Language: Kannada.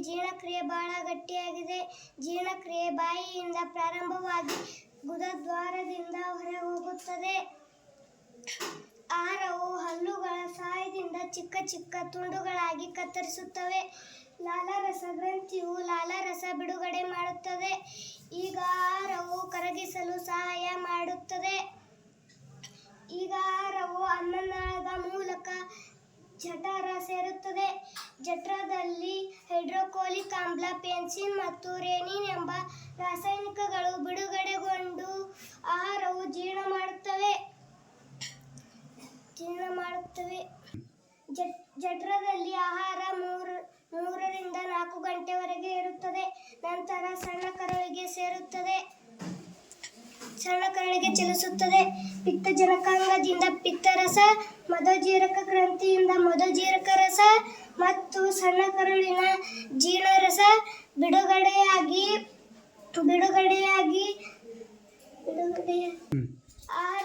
ಜೀರ್ಣಕ್ರಿಯೆ ಬಹಳ ಗಟ್ಟಿಯಾಗಿದೆ. ಜೀರ್ಣಕ್ರಿಯೆ ಬಾಯಿಯಿಂದ ಪ್ರಾರಂಭವಾಗಿ ಗುದದ್ವಾರದಿಂದ ಹೊರಹೋಗುತ್ತದೆ. ಆಹಾರವು ಹಲ್ಲುಗಳ ಸಹಾಯದಿಂದ ಚಿಕ್ಕ ಚಿಕ್ಕ ತುಂಡುಗಳಾಗಿ ಕತ್ತರಿಸುತ್ತವೆ. ಲಾಲಾರಸ ಗ್ರಂಥಿಯು ಲಾಲಾರಸ ಬಿಡುಗಡೆ ಮಾಡುತ್ತದೆ. ಈಗ ಆಹಾರವು ಕರಗಿಸಲು ಸಹಾಯ ಮಾಡುತ್ತದೆ. ಈಗ ಆಹಾರವು ಅನ್ನನಾಳದ ಮೂಲಕ ಜಠರ ಸೇರುತ್ತದೆ. ಜಠರದಲ್ಲಿ ಹೈಡ್ರೋಕ್ಲೋರಿಕ್ ಆಮ್ಲ, ಪೆನ್ಸಿನ್ ಮತ್ತು ರೆನಿನ್ ಎಂಬ ರಾಸಾಯನಿಕಗಳು ಬಿಡುಗಡೆಗೊಂಡು ಆಹಾರವು ಜೀರ್ಣ ಮಾಡುತ್ತವೆ. ಜಠರದಲ್ಲಿ ಆಹಾರ 3 ರಿಂದ 4 ಗಂಟೆವರೆಗೆ ಇರುತ್ತದೆ. ನಂತರ ಸಣ್ಣ ಕರಳಿಗೆ ಸೇರುತ್ತದೆ. ಸಣ್ಣ ಕರಳಿಗೆ ಚಲಿಸುತ್ತದೆ. ಪಿತ್ತಜನಕಾಂಗದಿಂದ ಪಿತ್ತರಸ, ಮದೋಜೀರಕ ಗ್ರಂಥಿಯಿಂದ ಮದೋಜೀರಕ ರಸ ಮತ್ತು ಸಣ್ಣ ಕರುಳಿನ ಜೀರ್ಣರಸ ಬಿಡುಗಡೆಯಾಗಿ ಆಹಾರ